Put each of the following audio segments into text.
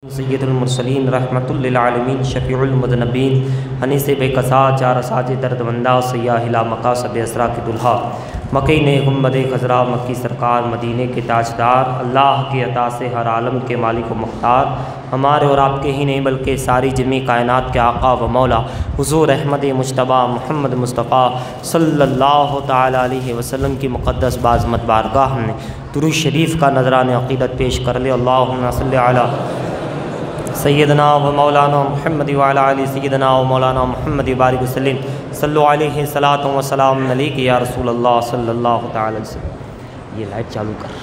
سید المرسلین رحمۃ للعالمین شفیع المذنبین انیس بے کسا چار ساج دردمندہ سیاہ لا مقاصد اسرا کی دلہا مکی نے گنبد خضرا مکی سرکار مدینے کے تاجدار اللہ کی عطا سے ہر عالم کے مالک و مختار ہمارے اور آپ کے ہی نہیں بلکہ ساری جمی کائنات کے آقا و مولا حضور احمد مجتبیٰ محمد مصطفیٰ صلی اللہ تعالی علیہ وسلم کی مقدس بعظمت بارگاہ میں درود شریف کا نذران عقیدت پیش کر لے۔ اللہم صلی علی سیدنا و مولانا محمد وعلی آل سیدنا و مولانا محمد بارک وسلم صلو علیہ صلاۃ و سلام علیک یا رسول اللہ صلی اللہ تعالی علیہ وسلم۔ یہ لائٹ چالو کر۔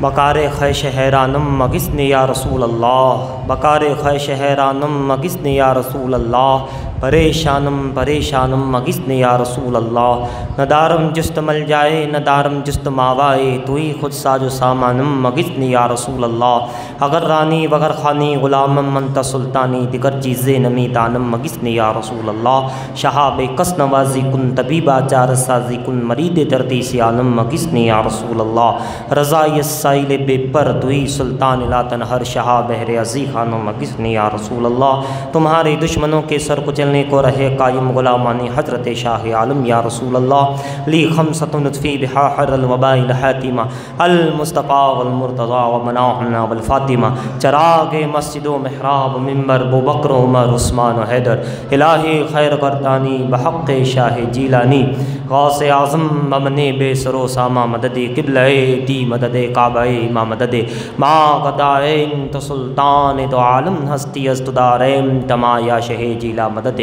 بکار خیش حیرانم مگسن یا رسول اللہ، بکار خیش حیرانم مگسن یا رسول اللہ، پریشانم پریشانم مگسن یا رسول اللہ، ندارم جست مل جائے ندارم جست ماوائے، تو ہی خود ساج و سامانم مگسن یا رسول اللہ، اگر رانی وگر خانی غلامم منت سلطانی، دیگر چیزیں نمی دانم مگسن یا رسول اللہ، شہاب کس نوازی کن طبیبہ چار سازی کن مرید دردی سیانم مگسن یا رسول اللہ، رضائی سائل بے پر دوئی سلطان لا تنہر شہا بحر عزی خانوں مگسن یا رسول اللہ، تمہارے دشمنوں کے سر کچلنے کو رہے قائم غلامانی حضرت شاہ عالم یا رسول اللہ، لی خمسۃ نطفی بہا حر الوباء الحاتمہ المصطفیٰ والمرتضیٰ ومناحنا والفاطمہ، چراغ مسجد و محراب منبر بوبکر عمر عثمان و حیدر، الہی خیر گردانی بحق شاہ جیلانی، غوث اعظم ممن بے سر و ساما مدد قبلہ دی مدد کعبہ ما مدد ما قدائن تو سلطان تو عالم ہستی ازدارین تما یا شہ جیلا مدد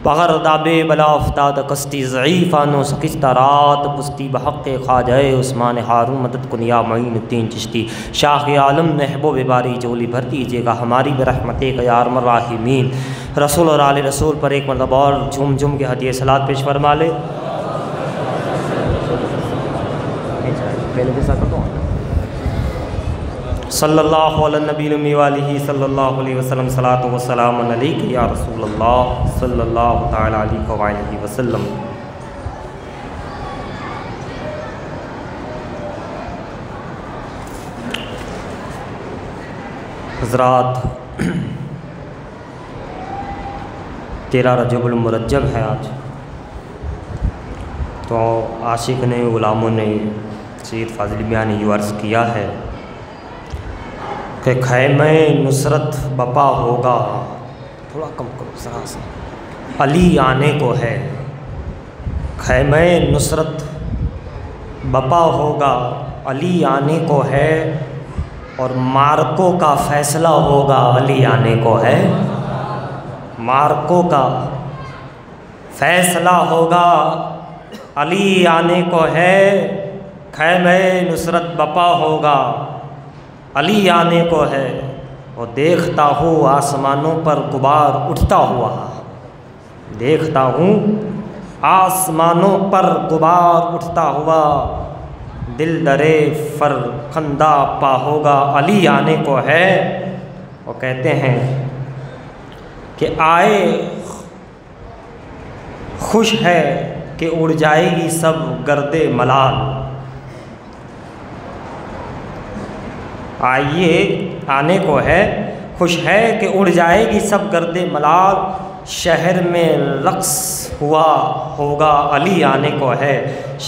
بغر دابے بلا افتاد کستی ضعیفانو سکستہ رات پستی بحق خواجہ عثمان ہارون مدد کنیا معین الدین چشتی، شاہ عالم محبوب باری جولی بھر دیجیے گا ہماری برحمت کا یا ارحم الراحمین۔ رسول اور آل رسول پر ایک مرتبہ اور جھوم جھوم کے ہدیہ صلوات پیش فرما لے۔ صلی اللہ علیہ نبی الامی والہ صلی اللہ علیہ وسلم، صلاۃ و سلام علیک یا رسول اللہ صلی اللہ تعالی علیہ وآلہ وسلم۔ حضرات، 13 رجب المرجب ہے آج، تو عاشق نے غلاموں نے سید فاضل میاں یہ عرض کیا ہے کہ خیمہ نصرت بپا ہوگا، تھوڑا کم کرو ذرا سا، علی آنے کو ہے، خیمہ نصرت بپا ہوگا، علی آنے کو ہے، اور مارکوں کا فیصلہ ہوگا، علی آنے کو ہے، مارکوں کا فیصلہ ہوگا، علی آنے کو ہے، خیمہ نصرت بپا ہوگا، علی آنے کو ہے، اور دیکھتا ہوں آسمانوں پر غبار اٹھتا ہوا، دیکھتا ہوں آسمانوں پر غبار اٹھتا ہوا، دل درے فرخندہ پا ہوگا، علی آنے کو ہے۔ وہ کہتے ہیں کہ آئے خوش ہے کہ اڑ جائے گی سب گرد ملال، آئیے آنے کو ہے، خوش ہے کہ اڑ جائے گی سب گرد ملال، شہر میں رقص ہوا ہوگا، علی آنے کو ہے،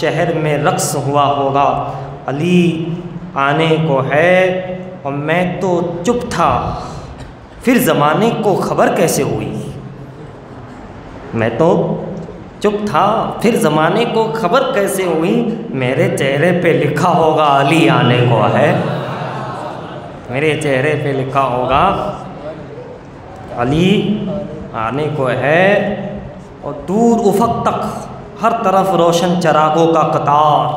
شہر میں رقص ہوا ہوگا، علی آنے کو ہے۔ اور میں تو چپ تھا پھر زمانے کو خبر کیسے ہوئی، میں تو چپ تھا پھر زمانے کو خبر کیسے ہوئی، میرے چہرے پہ لکھا ہوگا علی آنے کو ہے، میرے چہرے پہ لکھا ہوگا علی آنے کو ہے۔ اور دور افق تک ہر طرف روشن چراغوں کا قطار،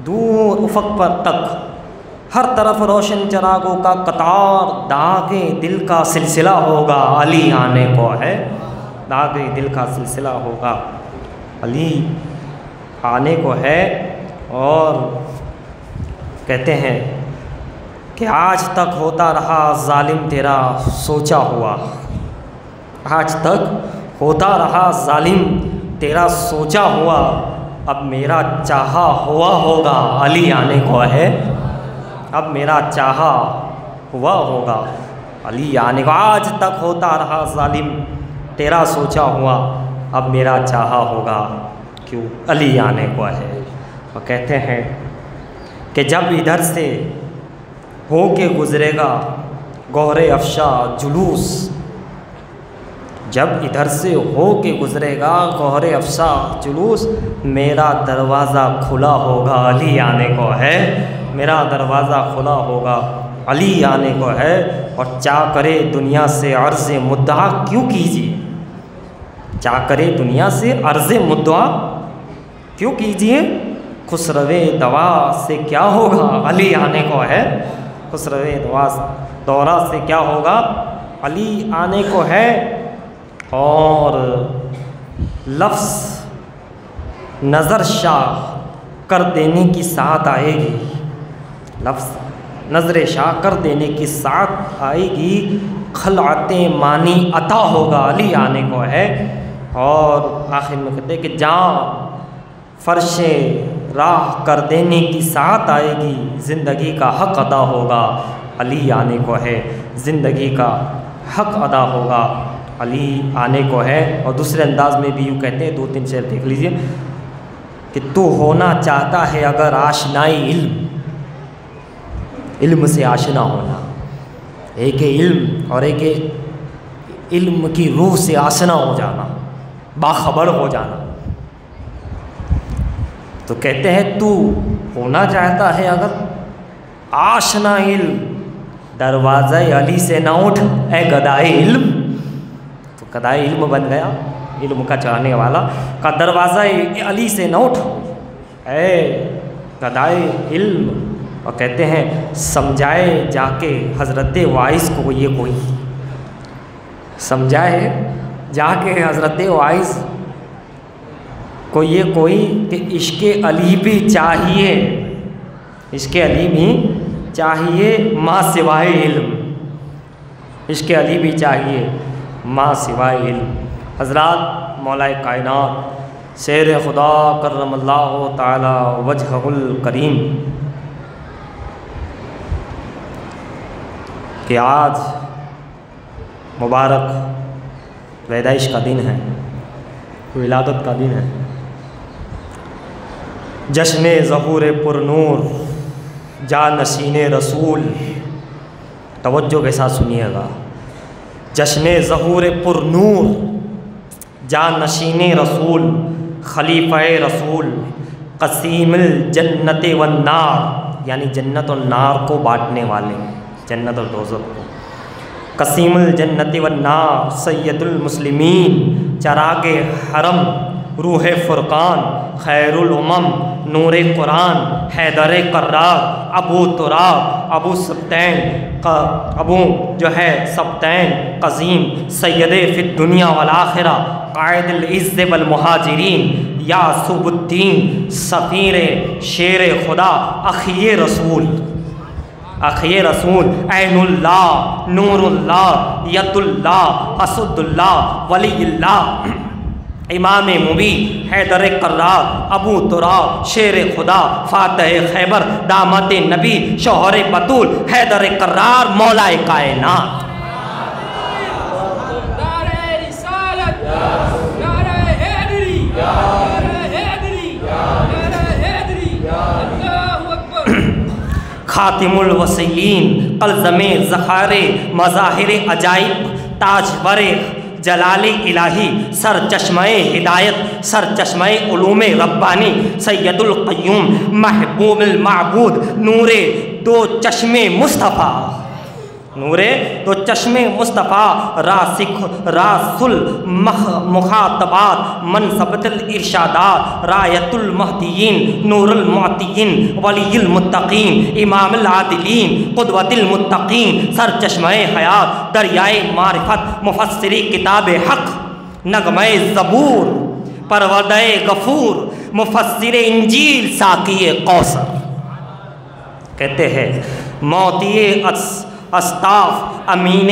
دور افق پر تک ہر طرف روشن چراغوں کا قطار، داغ دل کا سلسلہ ہوگا، علی آنے کو ہے، داغ دل کا سلسلہ ہوگا، علی آنے کو ہے۔ اور کہتے ہیں کہ آج تک ہوتا رہا ظالم تیرا سوچا ہوا، آج تک ہوتا رہا ظالم تیرا سوچا ہوا، اب میرا چاہا ہوا ہوگا، علی آنے کو ہے، اب میرا چاہا ہوا ہوگا علی آنے کو، آج تک ہوتا رہا ظالم تیرا سوچا ہوا، اب میرا چاہا ہوگا کیوں علی آنے کو ہے۔ وہ کہتے ہیں کہ جب ادھر سے ہو کے گزرے گا گوہر افشا جلوس، جب ادھر سے ہو کے گزرے گا گوہر افشا جلوس، میرا دروازہ کھلا ہوگا علی آنے کو ہے، میرا دروازہ کھلا ہوگا علی آنے کو ہے۔ اور چاہ کرے دنیا سے عرض مدعا کیوں کیجیے، چاہ کرے دنیا سے عرض مدعا کیوں کیجیے، خسروِ دوا سے کیا ہوگا علی آنے کو ہے، خسروِ دورہ سے کیا ہوگا علی آنے کو ہے۔ اور لفظ نظر شاہ کر دینے کی ساتھ آئے گی، لفظ نظر شاہ کر دینے کی ساتھ آئے گی، خلعت مانی عطا ہوگا علی آنے کو ہے۔ اور آخر میں کہتے ہیں کہ جان فرش راہ کر دینے کی ساتھ آئے گی، زندگی کا حق ادا ہوگا علی آنے کو ہے، زندگی کا حق ادا ہوگا علی آنے کو ہے۔ اور دوسرے انداز میں بھی یوں کہتے ہیں، 2-3 شعر دیکھ لیجئے کہ تو ہونا چاہتا ہے اگر آشنائی علم، علم سے آشنا ہونا، ایک علم اور ایک علم کی روح سے آشنا ہو جانا، باخبر ہو جانا۔ تو کہتے ہیں تو ہونا چاہتا ہے اگر آشنا علم، دروازہ علی سے نہ اٹھ اے گدائے علم، تو گدائے علم بن گیا، علم کا چاہنے والا کا دروازہ علی سے نہ اٹھ اے گدائے علم۔ اور کہتے ہیں سمجھائے جا کے حضرت وائس کو یہ کوئی، سمجھائے جا کے حضرت وائس کو یہ کوئی کہ عشق علی بھی چاہیے، عشق علی بھی چاہیے ماں سوائے علم، عشق علی بھی چاہیے ماں سوائے علم۔ حضرات مولا کائنات شیر خدا کرم اللہ تعالی وجہہ الکریم کہ آج مبارک پیدائش کا دن ہے، ولادت کا دن ہے، جشن ظہور پر نور جانشین رسول، توجہ کے ساتھ سنیے گا، جشن ظہور پر نور جانشین رسول، خلیفہ رسول، قسیم الجنت والنار، یعنی جنت اور نار کو بانٹنے والے، جنت اور دوزخ کو، قسیم الجنت والنار، سید المسلمین، چراغ حرم، روح فرقان، خیر الامم، نور قرآن، حیدر کرار، ابو تراب، ابو سبتین، ابو جو ہے سبتین، قزیم، سید فی الدنیا والآخرہ، قائد العز والمہاجرین، یعصب الدین، سفیر شیر خدا، اخی رسول، اخی رسول، عین اللہ، نور اللہ، ید اللہ، اسد اللہ، ولی اللہ، امام مبین، حیدر کرار، ابو تراب، شیر خدا، فاتح خیبر، دامت نبی، شوہر بطول، حیدر کرار، مولا کائنات۔ خاتم الوصیین، قلزم ذخائر مظاہر عجائب، تاجور جلال الہی، سر چشمہ ہدایت، سر چشمہ علوم ربانی، سید القیوم، محبوب المعبود، نور دو چشم مصطفیٰ، نور دو چشم مصطفیٰ، راس المخاطبات، منصبت الارشادات، رایت المہدیین، نور المعطیین، ولی المتقین، امام العادلین، قدوت المتقین، سر چشمہ حیات، دریائے معرفت، مفسری کتاب حق، نغمہ زبور، پروردہ غفور، مفسر انجیل، ساقی کوثر۔ کہتے ہیں موتی استاف، امین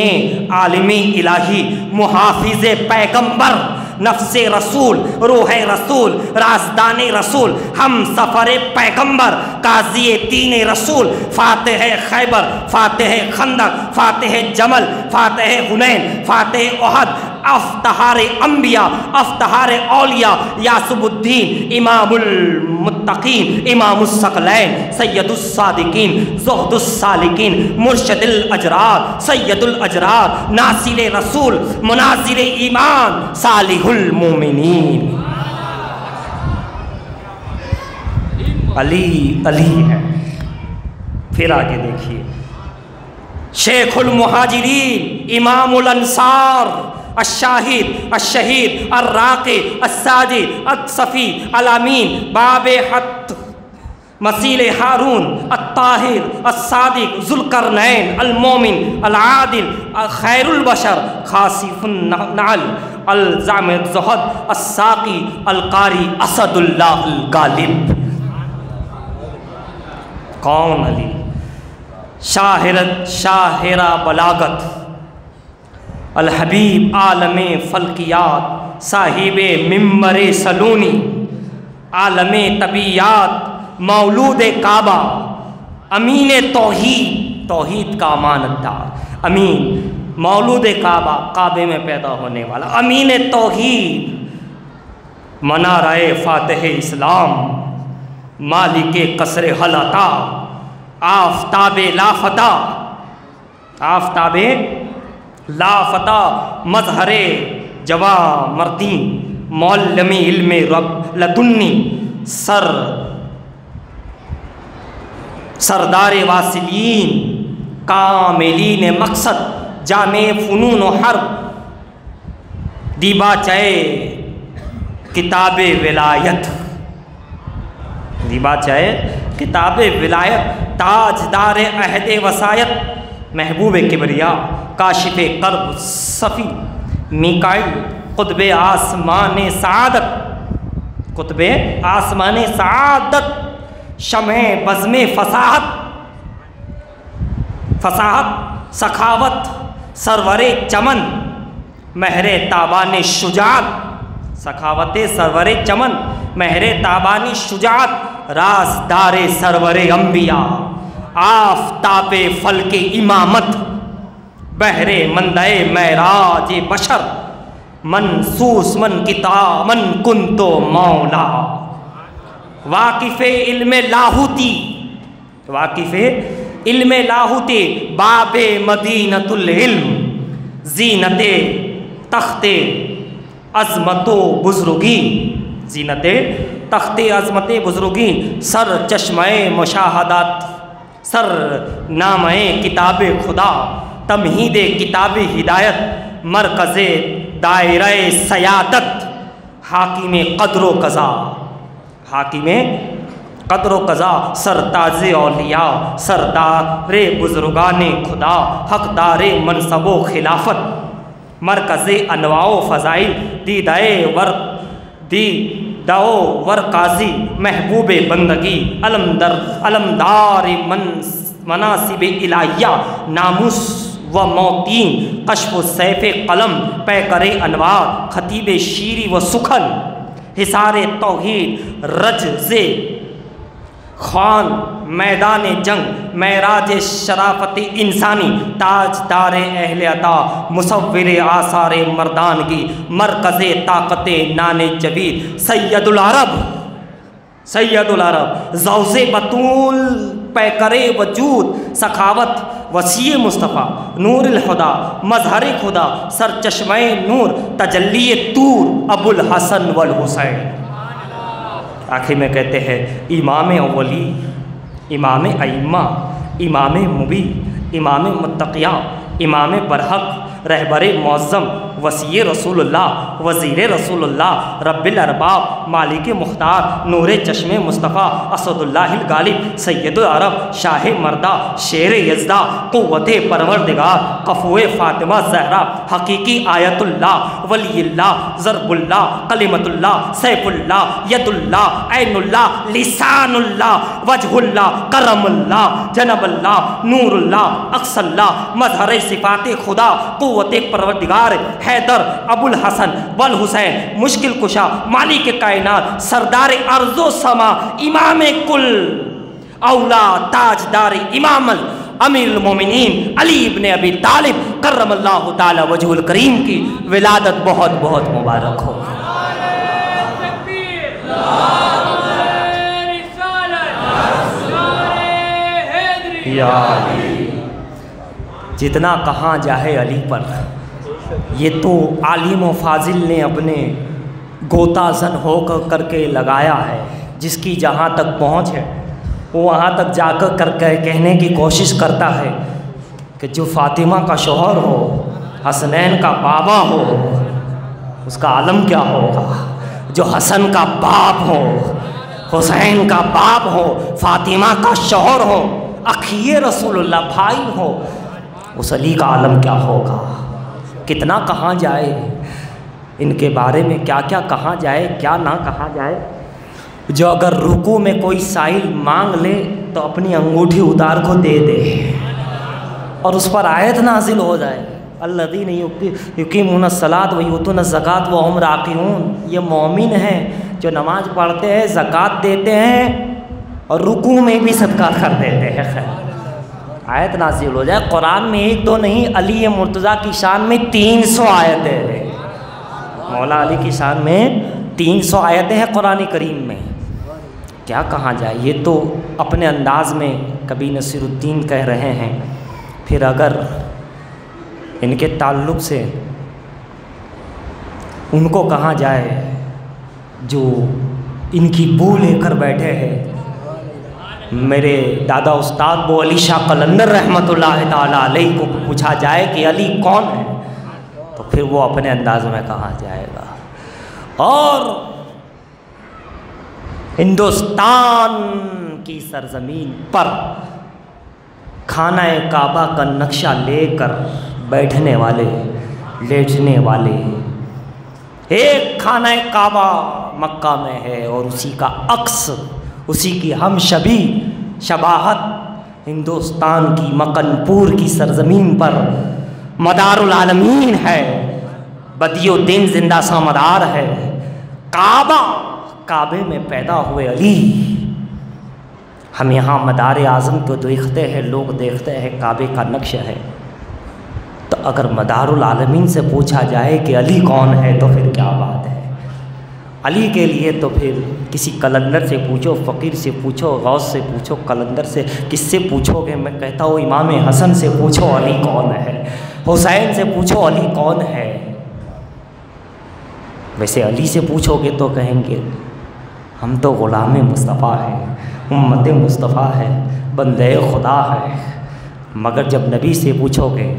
عالمی الہی، محافظ پیغمبر، نفس رسول، روح رسول، رازدان رسول، ہم سفر پیغمبر، قاضی دین رسول، فاتح خیبر، فاتح خندق، فاتح جمل، فاتح حنین، فاتح احد، افتخار انبیاء، افتخار اولیاء، یاسب الدین، امام المتقین، امام الثقلین، سید الصادقین، زہد السالکین، مرشد الاجرار، سید الاجرار، ناصر رسول، مناظر ایمان، صالح المومنین۔ علی علی ہے۔ پھر آگے دیکھیے، شیخ المہاجرین، امام الانصار، الشاہد، الشہید، الراقی، الساجد، الصفی، الامین، باب حق، مسیل ہارون، الطاہر، الصادق، ذوالقرنین، المومن، العادل، خیر البشر، خاصف النعل، الزعم الزہد، الساقی، القاری، اسد اللہ الغالب۔ کون علی؟ شاہرہ بلاغت، الحبیب عالم فلکیات، صاحب ممبر سلونی، عالم طبیعات، مولود کعبہ، امین توحید، توحید کا امانت دار، امین، مولود کعبہ، کعبے میں پیدا ہونے والا، امین توحید، منارہ فاتح اسلام، مالک قصر حلتا، آفتاب لافتہ، آفتاب لافتہ، مظہر جواں مردین، معلم علم رب لدنی، سردار واصلین، کاملین مقصد، جامع فنون و حرب، دیباچہ کتاب ولایت، دیباچہ کتاب ولایت، تاجدار عہد وصایت، محبوب کبریا، کاشف کرب صفی، میکائیل، قطب آسمان سعادت، قطب آسمان سعادت، شمع بزم فصاحت، فصاحت، سخاوت، سرور چمن، مہر تابان شجاعت، سخاوت سرور چمن، مہر تابان شجاعت، رازدار سرور انبیاء، آفتاب فلک امامت، بحر مندے معراج بشر، منصوص من کتاب من کنتو مولا، واقف علم لاہوتی، واقف علم لاہوتی، باب مدینۃ العلم، زینت تخت عظمت و بزرگی، زینت تخت عظمت بزرگی، سر چشمہ مشاہدات، سر نامہ کتاب خدا، تمہید کتاب ہدایت، مرکز دائرہ سیادت، حاکم قدر و قضا، حاکم قدر و قضا، سرتاج اولیاء، سردار بزرگان خدا، حقدار منصب و خلافت، مرکز انواع و فضائل، دیدہ ورقازی، محبوب بندگی، علمدار مناصب الہیہ، ناموس و موتین، کشف و سیف قلم، پیکر انوار، خطیب شیری و سخن، حصار توحید، رجز خوان، میدان جنگ، معراج شرافت انسانی، تاجدار اہل عطا، مصور آثار مردانگی، مرکز طاقت نان جبیر، سید العرب، سید العرب، زوز بطول، پیکر وجود، سخاوت، وسیع مصطفیٰ، نور الہدا، مظہر خدا، سر چشمہ نور، تجلی طور، ابو الحسن والحسین۔ آخر میں کہتے ہیں امام اولی، امام ائمہ، امام مبی، امام متقیہ، امام برحق، رہبر معظم، وسیع رسول اللہ، وزیر رسول اللہ، رب الارباب، مالک مختار، نور چشم مصطفیٰ، اسد اللہ الغالب، سید العرب، شاہ مردہ، شیر یزدہ، قوت پروردگار، قفو فاطمہ زہرا، حقیقی آیت اللہ، ولی اللہ، ضرب اللہ، کلمت اللہ، سیف اللہ، ید اللہ، عین اللہ، لسان اللہ، وجہ اللہ، کرم اللہ، جنب اللہ، نور اللہ، اقصى اللہ، مظہر صفات خدا، قوت پروردگار، حیدر، ابو الحسن والحسین، مشکل کشا، مالک کائنات، سردار ارض و سما، امام کل اولا، تاجدار امام امیر المومنین علی ابن ابی طالب کرم اللہ تعالی وجہ الکریم کی ولادت بہت بہت مبارک ہو۔ یا علی، جتنا کہاں جاہے علی پر، یہ تو عالم و فاضل نے اپنے گوتا زن ہو کر کے لگایا ہے، جس کی جہاں تک پہنچ ہے وہ وہاں تک جا کر کہنے کی کوشش کرتا ہے کہ جو فاطمہ کا شوہر ہو، حسنین کا بابا ہو، اس کا عالم کیا ہوگا؟ جو حسن کا باپ ہو، حسین کا باپ ہو، فاطمہ کا شوہر ہو، اخی رسول اللہ بھائی ہو، اس علی کا عالم کیا ہوگا؟ کتنا کہاں جائے ان کے بارے میں، کیا کیا کہا جائے، کیا نہ کہا جائے۔ جو اگر رکوع میں کوئی سائل مانگ لے تو اپنی انگوٹھی اتار کو دے دے اور اس پر آیت نازل ہو جائے، الذین یقیمون الصلاۃ ویؤتون الزکاۃ وہم راکعون، یہ مومن ہیں جو نماز پڑھتے ہیں، زکوٰۃ دیتے ہیں اور رکوع میں بھی صدقہ کر دیتے ہیں۔ خیر آیت نازل ہو جائے، قرآن میں ایک دو نہیں، علی مرتضیٰ کی شان میں 300 آیتیں ہیں، مولا علی کی شان میں 300 آیتیں ہیں قرآن کریم میں، کیا کہاں جائے۔ یہ تو اپنے انداز میں کبھی نصیر الدین کہہ رہے ہیں، پھر اگر ان کے تعلق سے ان کو کہا جائے جو ان کی بو لے کر بیٹھے ہیں، میرے دادا استاد بو علی شاہ قلندر رحمۃ اللہ تعالیٰ علیہ کو پوچھا جائے کہ علی کون ہے تو پھر وہ اپنے انداز میں کہا جائے گا۔ اور ہندوستان کی سرزمین پر خانہ کعبہ کا نقشہ لے کر بیٹھنے والے، لیٹنے والے، ایک خانہ کعبہ مکہ میں ہے اور اسی کا عکس، اسی کی ہم شباہت ہندوستان کی مکن پور کی سرزمین پر مدار العالمین ہے، بدیع الدین زندہ سا مدار ہے، کعبے میں پیدا ہوئے علی۔ ہم یہاں مدار اعظم کو دیکھتے ہیں، لوگ دیکھتے ہیں کعبے کا نقش ہے، تو اگر مدار العالمین سے پوچھا جائے کہ علی کون ہے تو پھر کیا بات ہے۔ علی کے لیے تو پھر کسی قلندر سے پوچھو، فقیر سے پوچھو، غوث سے پوچھو، قلندر سے کس سے پوچھو گے؟ میں کہتا ہوں امام حسن سے پوچھو علی کون ہے، حسین سے پوچھو علی کون ہے۔ ویسے علی سے پوچھو گے تو کہیں گے ہم تو غلام مصطفیٰ ہیں، امت مصطفیٰ ہے، بندے خدا ہے، مگر جب نبی سے پوچھو گے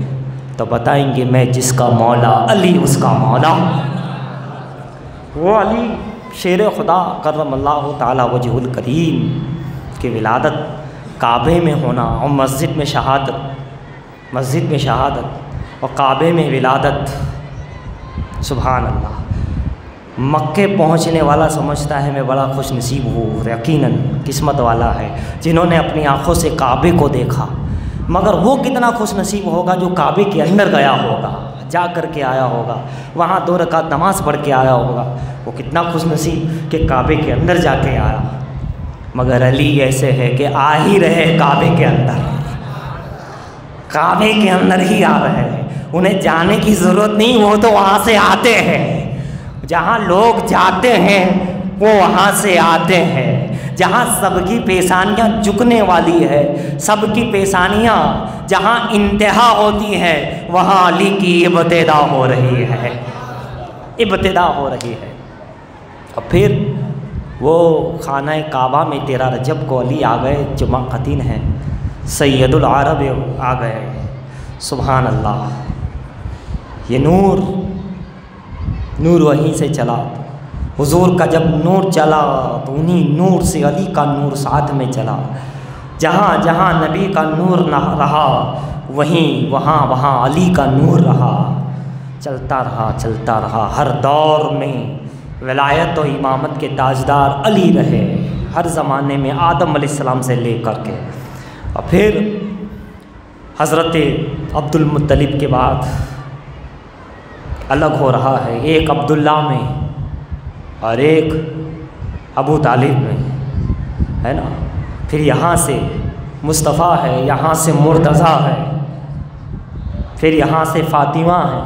تو بتائیں گے میں جس کا مولا علی اس کا مولا۔ وہ علی شیر خدا کرم اللہ تعالی وجہ الکریم کی ولادت کعبے میں ہونا اور مسجد میں شہادت اور کعبے میں ولادت، سبحان اللہ۔ مکے پہنچنے والا سمجھتا ہے میں بڑا خوش نصیب ہوں، یقیناً قسمت والا ہے جنہوں نے اپنی آنکھوں سے کعبے کو دیکھا، مگر وہ کتنا خوش نصیب ہوگا جو کعبے کے اندر گیا ہوگا، جا کر کے آیا ہوگا، وہاں 2 رکعت نماز پڑھ کے آیا ہوگا، وہ کتنا خوش نصیب کہ کعبے کے اندر جا کے آیا۔ مگر علی ایسے ہے کہ آ ہی رہے کعبے کے اندر ہی آ رہے ہیں، انہیں جانے کی ضرورت نہیں، وہ تو وہاں سے آتے ہیں، جہاں لوگ جاتے ہیں وہ وہاں سے آتے ہیں، جہاں سب کی پیشانیاں جھکنے والی ہے، سب کی پیشانیاں جہاں انتہا ہوتی ہے وہاں علی کی ابتدا ہو رہی ہے، اور پھر وہ خانہ کعبہ میں 13 رجب کو علی آ گئے، جمعہ خطین ہیں، سید العرب آ گئے، سبحان اللہ۔ یہ نور وہیں سے چلا، حضور کا جب نور چلا تو انہی نور سے علی کا نور ساتھ میں چلا، جہاں جہاں نبی کا نور نہ رہا وہاں علی کا نور رہا، چلتا رہا، ہر دور میں ولایت و امامت کے تاجدار علی رہے، ہر زمانے میں آدم علیہ السلام سے لے کر کے، اور پھر حضرت عبد المطلب کے بعد الگ ہو رہا ہے، ایک عبداللہ میں اور ایک ابو طالب میں، ہے نا. پھر یہاں سے مصطفیٰ ہے، یہاں سے مرتضیٰ ہے، پھر یہاں سے فاطمہ ہے،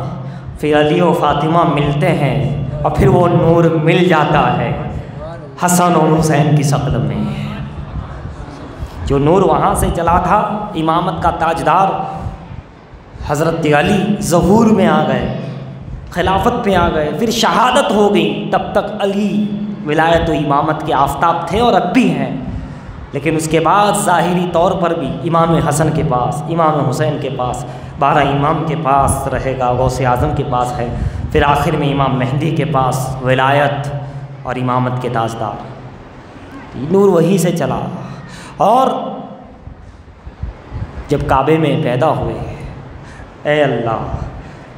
پھر علی و فاطمہ ملتے ہیں، اور پھر وہ نور مل جاتا ہے حسن و حسین کی شکل میں. جو نور وہاں سے چلا تھا، امامت کا تاجدار حضرت علی ظہور میں آ گئے، خلافت پہ آ گئے، پھر شہادت ہو گئی. تب تک علی ولایت و امامت کے آفتاب تھے اور اب بھی ہیں، لیکن اس کے بعد ظاہری طور پر بھی امام حسن کے پاس، امام حسین کے پاس، 12 امام کے پاس رہے گا، غوث اعظم کے پاس ہے، پھر آخر میں امام مہدی کے پاس ولایت اور امامت کے تاجدار. نور وہی سے چلا. اور جب کعبے میں پیدا ہوئے، اے اللہ،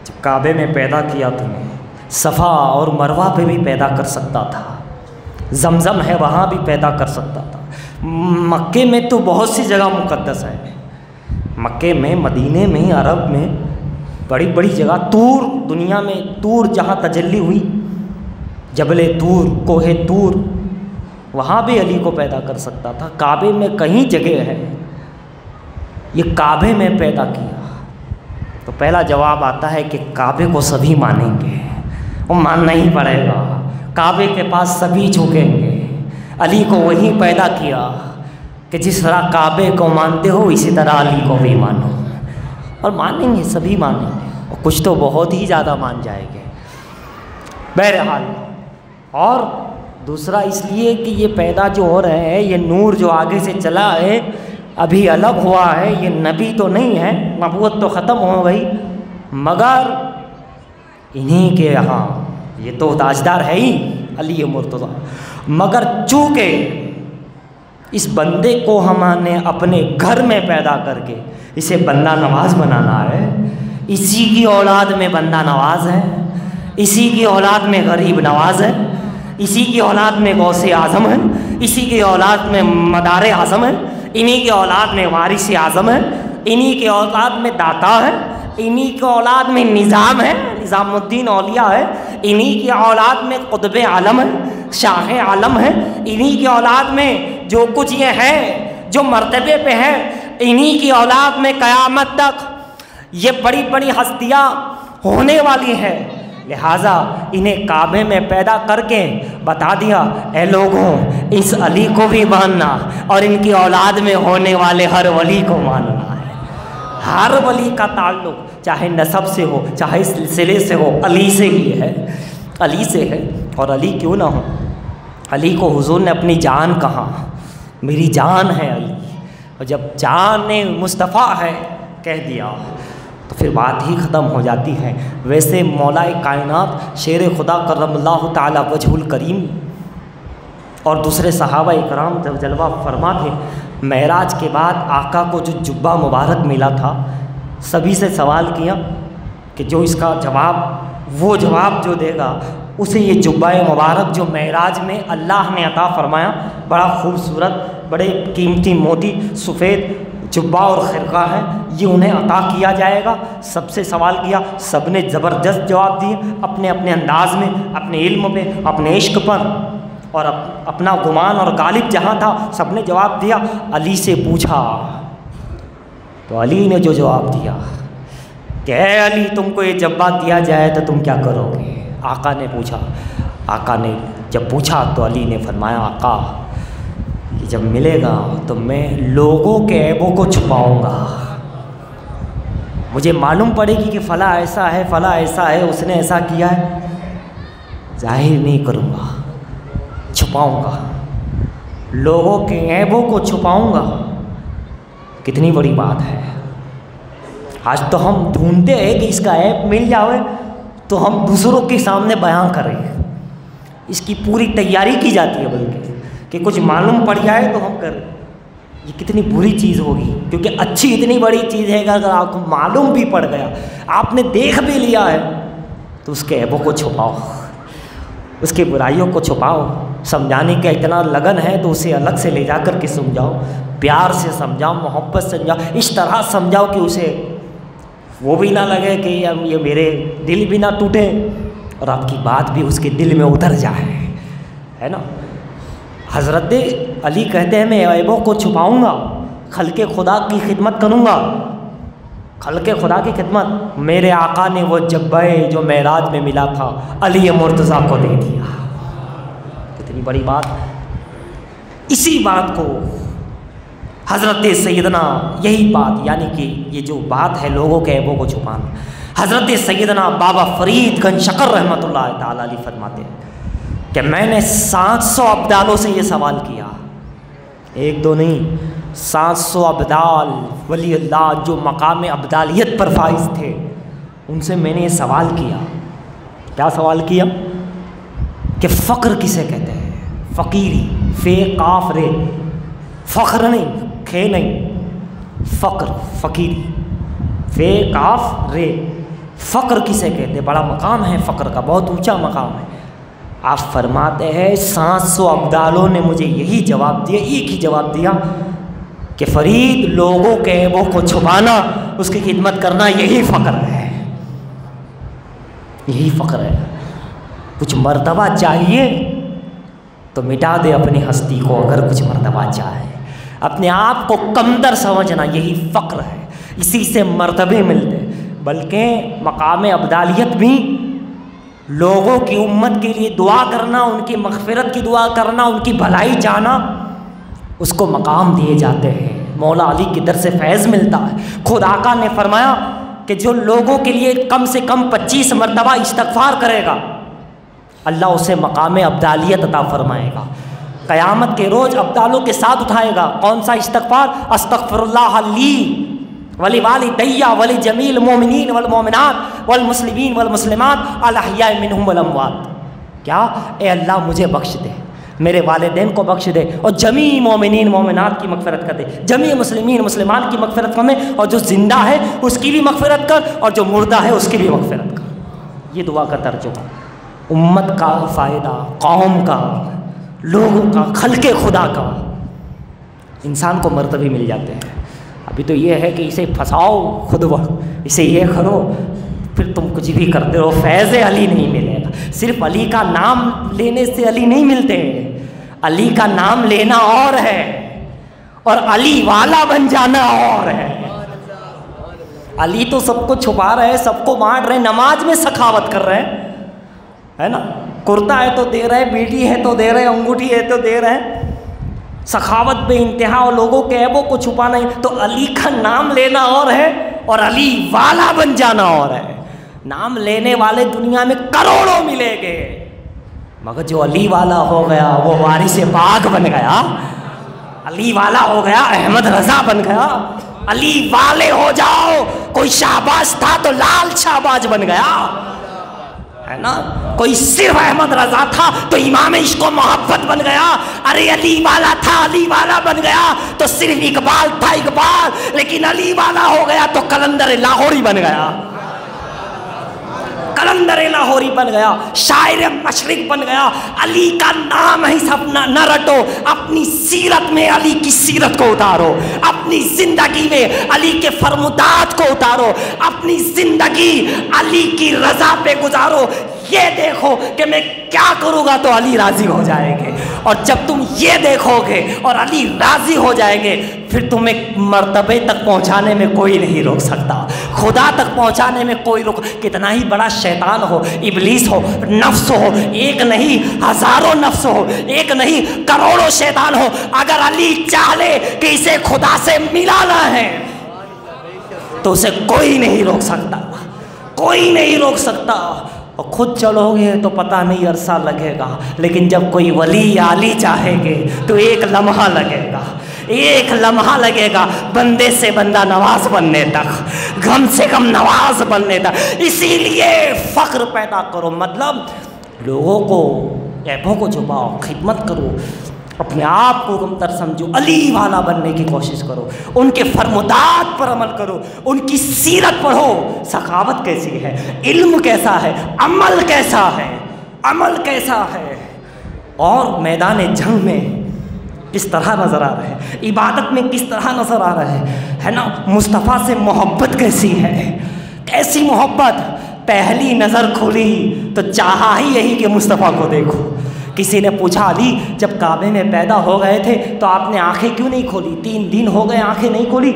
جب کعبے میں پیدا کیا تمہیں، صفا اور مروہ پہ بھی پیدا کر سکتا تھا، زمزم ہے وہاں بھی پیدا کر سکتا تھا. مکے میں تو بہت سی جگہ مقدس ہے، مکے میں، مدینے میں، عرب میں بڑی بڑی جگہ. طور، دنیا میں طور جہاں تجلی ہوئی، جبل طور، کوہ طور، وہاں بھی علی کو پیدا کر سکتا تھا. کعبے میں کہیں جگہ ہے، یہ کعبے میں پیدا کیا. تو پہلا جواب آتا ہے کہ کعبے کو سبھی مانیں گے، وہ ماننا ہی پڑے گا. کعبے کے پاس سبھی جھکیں گے. علی کو وہی پیدا کیا کہ جس طرح کعبے کو مانتے ہو اسی طرح علی کو بھی مانو، اور مانیں گے، سبھی مانیں گے، اور کچھ تو بہت ہی زیادہ مان جائیں گے. بہرحال، اور دوسرا اس لیے کہ یہ پیدا جو ہو رہے ہیں، یہ نور جو آگے سے چلا ہے، ابھی الگ ہوا ہے، یہ نبی تو نہیں ہے، نبوت تو ختم ہو گئی، مگر انہی کے یہاں یہ تو تاجدار ہے ہی علی مرتضیٰ. مگر چونکہ اس بندے کو ہم نے اپنے گھر میں پیدا کر کے اسے بندہ نواز بنانا ہے، اسی کی اولاد میں بندہ نواز ہے، اسی کی اولاد میں غریب نواز ہے، اسی کی اولاد میں غوث اعظم ہے، اسی کی اولاد میں مدار اعظم ہے، انہی کی اولاد میں وارث اعظم ہے، انہی کی اولاد میں داتا ہے، انہی کی اولاد میں نظام ہے، نظام الدین اولیاء ہے، انہی کی اولاد میں قطب عالم ہے، شاہ عالم ہے، انہی کی اولاد میں جو کچھ یہ ہے، جو مرتبے پہ ہے، انہی کی اولاد میں قیامت تک یہ بڑی بڑی ہستیاں ہونے والی ہیں. لہٰذا انہیں کعبے میں پیدا کر کے بتا دیا، اے لوگوں، اس علی کو بھی ماننا اور ان کی اولاد میں ہونے والے ہر ولی کو ماننا ہے. ہر ولی کا تعلق چاہے نسب سے ہو، چاہے سلسلے سے ہو، علی سے ہی ہے، علی سے ہے. اور علی کیوں نہ ہو؟ علی کو حضور نے اپنی جان کہا، میری جان ہے علی. اور جب جان مصطفیٰ ہے کہہ دیا تو پھر بات ہی ختم ہو جاتی ہے. ویسے مولا کائنات شیر خدا کرم اللہ تعالی وجہ الکریم اور دوسرے صحابہ اکرام جب جلوہ فرما تھے، معراج کے بعد آقا کو جو جبہ مبارک ملا تھا، سبھی سے سوال کیا کہ جو اس کا جواب، وہ جواب جو دے گا اسے یہ جبہ مبارک جو معراج میں اللہ نے عطا فرمایا، بڑا خوبصورت، بڑے قیمتی موتی سفید جبہ اور خرقہ ہے، یہ انہیں عطا کیا جائے گا. سب سے سوال کیا، سب نے زبردست جواب دیے اپنے اپنے انداز میں، اپنے علم پہ، اپنے عشق پر، اور اپنا گمان اور غالب جہاں تھا سب نے جواب دیا. علی سے پوچھا تو علی نے جو جواب دیا کہ اے علی، تم کو یہ جبہ دیا جائے تو تم کیا کرو گے؟ آقا نے پوچھا. آقا نے جب پوچھا تو علی نے فرمایا، آقا کہ جب ملے گا تو میں لوگوں کے عیبوں کو چھپاؤں گا. مجھے معلوم پڑے گی کہ فلاں ایسا ہے، فلاں ایسا ہے، اس نے ایسا کیا ہے، ظاہر نہیں کروں گا، چھپاؤں گا، لوگوں کے عیبوں کو چھپاؤں گا. کتنی بڑی بات ہے. آج تو ہم ڈھونڈتے ہیں کہ اس کا عیب مل جائے تو ہم دوسروں کے سامنے بیان کریں، اس کی پوری تیاری کی جاتی ہے، بلکہ کہ کچھ معلوم پڑ جائے تو ہم کریں. یہ کتنی بری چیز ہوگی، کیونکہ اچھی اتنی بڑی چیز ہے کہ اگر آپ کو معلوم بھی پڑ گیا، آپ نے دیکھ بھی لیا ہے، تو اس کے عیبوں کو چھپاؤ، اس کی برائیوں کو چھپاؤ. سمجھانے کا اتنا لگن ہے تو اسے الگ سے لے جا کر کے سمجھاؤ، پیار سے سمجھاؤ، محبت سے سمجھاؤ، اس طرح سمجھاؤ کہ اسے وہ بھی نہ لگے کہ یہ میرے دل بھی نہ ٹوٹے اور آپ کی بات بھی اس کے دل میں اتر جائے، ہے نا۔ حضرت علی کہتے ہیں میں عیبوں کو چھپاؤں گا، خلق خدا کی خدمت کروں گا، خلق خدا کی خدمت۔ میرے آقا نے وہ جبہ جو معراج میں ملا تھا علی مرتضیٰ کو دے دیا، کتنی بڑی بات۔ اسی بات کو حضرت سیدنا، یہی بات یعنی کہ یہ جو بات ہے لوگوں کے عیبوں کو چھپانا، حضرت سیدنا بابا فرید گنج شکر رحمۃ اللہ تعالیٰ علیہ فرماتے ہیں کہ میں نے 700 ابدالوں سے یہ سوال کیا، ایک دو نہیں، 700 ابدال ولی اللہ جو مقام ابدالیت پر فائز تھے، ان سے میں نے یہ سوال کیا۔ کیا سوال کیا؟ کہ فقر کسے کہتے ہیں؟ فقیری، فے قاف رے، فخر نہیں، کھے نہیں، فقر، فقیری، فے قاف رے، فقر کسے کہتے ہیں؟ بڑا مقام ہے فقر کا، بہت اونچا مقام ہے۔ آپ فرماتے ہیں 700 ابدالوں نے مجھے یہی جواب دیا، ایک ہی جواب دیا کہ فرید لوگوں کے عیبوں کو چھپانا، اس کی خدمت کرنا، یہی فقر ہے، یہی فقر ہے۔ کچھ مرتبہ چاہیے تو مٹا دے اپنی ہستی کو، اگر کچھ مرتبہ چاہے، اپنے آپ کو کمتر سمجھنا، یہی فقر ہے، اسی سے مرتبے ملتے۔ بلکہ مقام ابدالیت بھی لوگوں کی امت کے لیے دعا کرنا، ان کی مغفرت کی دعا کرنا، ان کی بھلائی چاہنا، اس کو مقام دیے جاتے ہیں، مولا علی کی در سے فیض ملتا ہے۔ خود آقا نے فرمایا کہ جو لوگوں کے لیے کم سے کم 25 مرتبہ استغفار کرے گا، اللہ اسے مقام ابدالیت عطا فرمائے گا، قیامت کے روز ابدالوں کے ساتھ اٹھائے گا۔ کون سا استغفار؟ استغفر اللہ لی ولی والدیہ ولی جمیل المومنین والمومنات والمسلمین والمسلمات الاحیاء منہم والاموات۔ کیا؟ اے اللہ مجھے بخش دے، میرے والدین کو بخش دے، اور جمیع مومنین مومنات کی مغفرت کر دے، جمیع مسلمین مسلمان کی مغفرت فرمائے، اور جو زندہ ہے اس کی بھی مغفرت کر، اور جو مردہ ہے اس کی بھی مغفرت کر۔ یہ دعا کا ترجمہ، امت کا فائدہ، قوم کا، لوگوں کا، خلق خدا کا، انسان کو مرتبے مل جاتے ہیں۔ ابھی تو یہ ہے کہ اسے پھنساؤ خود وقت، اسے یہ کرو، پھر تم کچھ بھی کرتے رہو، فیض علی نہیں ملے گا۔ صرف علی کا نام لینے سے علی نہیں ملتے، علی کا نام لینا اور ہے، اور علی والا بن جانا اور ہے۔ علی تو سب کو چھپا رہے، سب کو بانٹ رہے، نماز میں سخاوت کر رہے ہیں، ہے نا، کرتا ہے تو دے رہے، بیٹی ہے تو دے رہے، انگوٹھی ہے تو دے رہے، سخاوت بے انتہا، اور لوگوں کے عیبوں کو چھپانا ہی۔ تو علی کا نام لینا اور ہے، اور علی والا بن جانا اور ہے۔ نام لینے والے دنیا میں کروڑوں ملیں گے، مگر جو علی والا ہو گیا وہ وارث پاک بن گیا، علی والا ہو گیا احمد رضا بن گیا۔ علی والے ہو جاؤ، کوئی شہباز تھا تو لال شہباز بن گیا، ہے نا، کوئی صرف احمد رضا تھا تو امام عشق و محبت بن گیا۔ ارے علی والا تھا، علی والا بن گیا تو صرف اقبال تھا اقبال، لیکن علی والا ہو گیا تو قلندر لاہوری بن گیا، قلندر لاہوری بن گیا، شاعر مشرق بن گیا۔ علی کا نام ہی سب نہ رٹو، اپنی سیرت میں علی کی سیرت کو اتارو، اپنی زندگی میں علی کے فرمودات کو اتارو، اپنی زندگی علی کی رضا پہ گزارو۔ یہ دیکھو کہ میں کیا کروں گا تو علی راضی ہو جائیں گے، اور جب تم یہ دیکھو گے اور علی راضی ہو جائیں گے، پھر تمہیں مرتبے تک پہنچانے میں کوئی نہیں روک سکتا، خدا تک پہنچانے میں کوئی کتنا ہی بڑا شیطان ہو، ابلیس ہو، نفس ہو، ایک نہیں ہزاروں نفس ہو، ایک نہیں کروڑوں شیطان ہو، اگر علی چاہ لے کہ اسے خدا سے ملانا ہے تو اسے کوئی نہیں روک سکتا، کوئی نہیں روک سکتا۔ اور خود چلو گے تو پتہ نہیں عرصہ لگے گا، لیکن جب کوئی ولی علی چاہیں گے تو ایک لمحہ لگے گا، ایک لمحہ لگے گا بندے سے بندہ نواز بننے تک، غم سے غم نواز بننے تک۔ اسی لیے فخر پیدا کرو، مطلب لوگوں کو عیبوں کو چھپاؤ، خدمت کرو، اپنے آپ کو کمتر سمجھو، علی والا بننے کی کوشش کرو، ان کے فرمودات پر عمل کرو، ان کی سیرت پڑھو، سخاوت کیسی ہے، علم کیسا ہے، عمل کیسا ہے، عمل کیسا ہے، اور میدان جنگ میں کس طرح نظر آ رہے ہیں، عبادت میں کس طرح نظر آ رہے ہیں، ہے نا؟ مصطفیٰ سے محبت کیسی ہے، کیسی محبت! پہلی نظر کھلی تو چاہا ہی یہی کہ مصطفیٰ کو دیکھو۔ کسی نے پوچھا علی جب کعبے میں پیدا ہو گئے تھے تو آپ نے آنکھیں کیوں نہیں کھولی؟ 3 دن ہو گئے آنکھیں نہیں کھولی،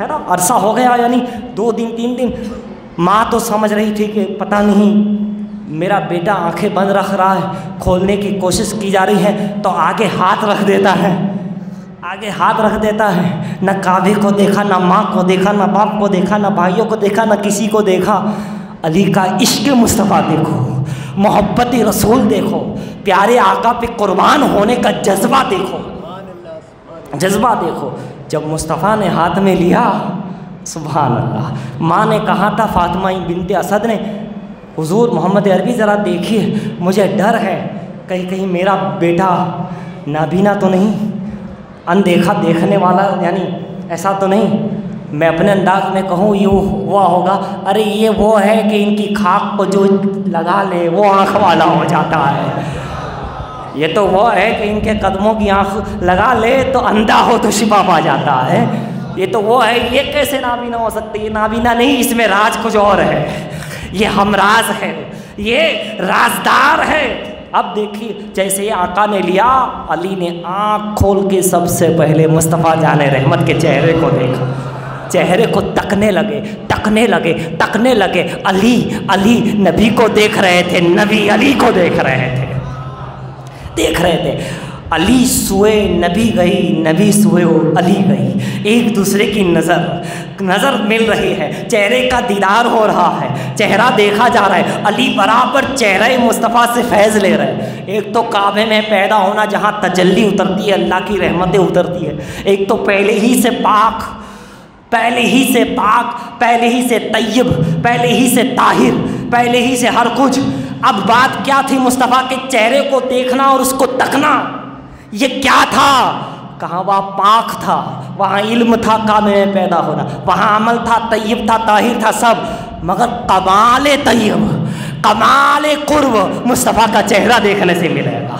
ہے نا؟ عرصہ ہو گیا، یعنی 2 دن 3 دن۔ ماں تو سمجھ رہی تھی کہ پتہ نہیں میرا بیٹا آنکھیں بند رکھ رہا ہے، کھولنے کی کوشش کی جا رہی ہے تو آگے ہاتھ رکھ دیتا ہے، آگے ہاتھ رکھ دیتا ہے۔ نہ کعبے کو دیکھا، نہ ماں کو دیکھا، نہ باپ کو دیکھا، نہ بھائیوں کو دیکھا، نہ کسی کو دیکھا۔ علی کا عشق مصطفیٰ دیکھو، محبت رسول دیکھو، پیارے آقا پہ قربان ہونے کا جذبہ دیکھو، جذبہ دیکھو۔ جب مصطفیٰ نے ہاتھ میں لیا، سبحان اللہ، ماں نے کہا تھا فاطمہ بنت اسد نے، حضور محمد عربی ذرا دیکھیے، مجھے ڈر ہے کہیں میرا بیٹا نابینا تو نہیں، اندیکھا دیکھنے والا، یعنی ایسا تو نہیں۔ میں اپنے انداز میں کہوں یہ ہوا ہوگا، ارے یہ وہ ہے کہ ان کی خاک کو جو لگا لے وہ آنکھ والا ہو جاتا ہے، یہ تو وہ ہے کہ ان کے قدموں کی آنکھ لگا لے تو اندھا ہو تو شفا پا جاتا ہے، یہ تو وہ ہے۔ یہ کیسے نابینا ہو سکتی؟ یہ نابینا نہیں، اس میں راز کچھ اور ہے، یہ ہمراز ہے، یہ رازدار ہے۔ اب دیکھیے جیسے یہ آقا نے لیا، علی نے آنکھ کھول کے سب سے پہلے مصطفیٰ جان رحمت کے چہرے کو دیکھا، چہرے کو تکنے لگے، تکنے لگے، تکنے لگے۔ علی علی نبی کو دیکھ رہے تھے، نبی علی کو دیکھ رہے تھے، دیکھ رہے تھے۔ علی سوئے نبی گئی، نبی سوئے علی گئی، ایک دوسرے کی نظر مل رہی ہے، چہرے کا دیدار ہو رہا ہے، چہرہ دیکھا جا رہا ہے۔ علی برابر چہرہ مصطفیٰ سے فیض لے رہے ہیں۔ ایک تو کعبے میں پیدا ہونا جہاں تجلی اترتی ہے، اللہ کی رحمتیں اترتی ہے، ایک تو پہلے ہی سے پاک، پہلے ہی سے پاک، پہلے ہی سے طیب، پہلے ہی سے طاہر، پہلے ہی سے ہر کچھ۔ اب بات کیا تھی؟ مصطفیٰ کے چہرے کو دیکھنا اور اس کو تکنا، یہ کیا تھا؟ کہاں وہاں پاک تھا، وہاں علم تھا، کعبے میں پیدا ہونا، وہاں عمل تھا، طیب تھا، طاہر تھا، سب، مگر کمال طیب، کمال قرب مصطفیٰ کا چہرہ دیکھنے سے ملے گا۔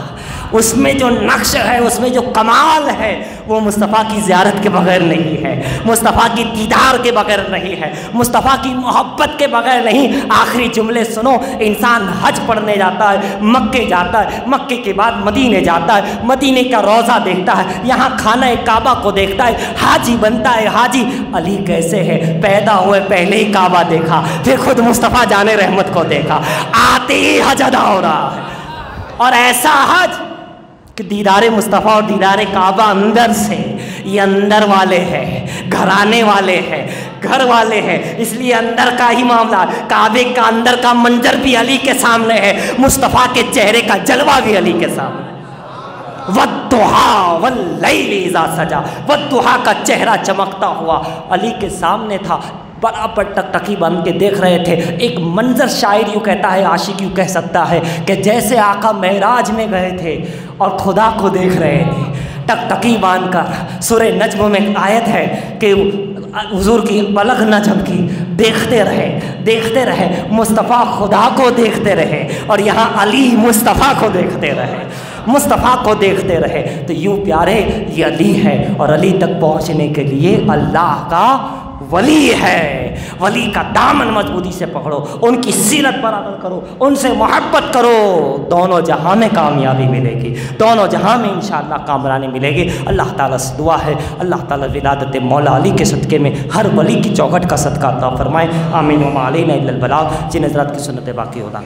اس میں جو نقش ہے، اس میں جو کمال ہے، وہ مصطفیٰ کی زیارت کے بغیر نہیں ہے، مصطفیٰ کی دیدار کے بغیر نہیں ہے، مصطفیٰ کی محبت کے بغیر نہیں۔ آخری جملے سنو، انسان حج پڑھنے جاتا ہے، مکے جاتا ہے، مکے کے بعد مدینے جاتا ہے، مدینے کا روضہ دیکھتا ہے، یہاں خانہ کعبہ کو دیکھتا ہے، حاجی بنتا ہے حاجی۔ علی کیسے ہے؟ پیدا ہوئے پہلے ہی کعبہ دیکھا، پھر خود مصطفیٰ جان رحمت کو دیکھا، آتے ہی حج ادا ہو رہا ہے، اور ایسا حج کہ دیدار مصطفیٰ اور دیدار کعبہ اندر سے، یہ اندر والے ہیں، گھرانے والے ہیں، گھر والے ہیں، اس لیے اندر کا ہی معاملہ۔ کعبے کا اندر کا منظر بھی علی کے سامنے ہے، مصطفیٰ کے چہرے کا جلوہ بھی علی کے سامنے۔ وَالضُّحَىٰ وَاللَّيْلِ إِذَا سَجَىٰ، وَالضُّحَىٰ کا چہرہ چمکتا ہوا علی کے سامنے تھا، برابر ٹکٹکی بن کے دیکھ رہے تھے۔ ایک منظر شاعر یوں کہتا ہے، عاشق یوں کہہ سکتا ہے کہ جیسے آقا معراج میں گئے تھے اور خدا کو دیکھ رہے تھے، ٹکٹکی باندھ کر۔ سورہ نجم میں آیت ہے کہ حضور کی پلک نہ جھپکی، دیکھتے رہے، دیکھتے رہے، مصطفیٰ خدا کو دیکھتے رہے، اور یہاں علی مصطفیٰ کو دیکھتے رہے، مصطفیٰ کو دیکھتے رہے۔ تو یوں پیارے یہ علی ہے، اور علی تک پہنچنے کے لیے اللہ کا ولی ہے، ولی کا دامن مضبوطی سے پکڑو، ان کی سیرت پر عمل کرو، ان سے محبت کرو، دونوں جہاں میں کامیابی ملے گی، دونوں جہاں میں انشاءاللہ کامرانی ملے گی۔ اللہ تعالیٰ سے دعا ہے اللہ تعالیٰ ولادت مولا علی کے صدقے میں ہر ولی کی چوکھٹ کا صدقہ عطا فرمائے، آمین۔ وما علینا الا البلاغ، جن حضرات کی سنت باقی ہوگا۔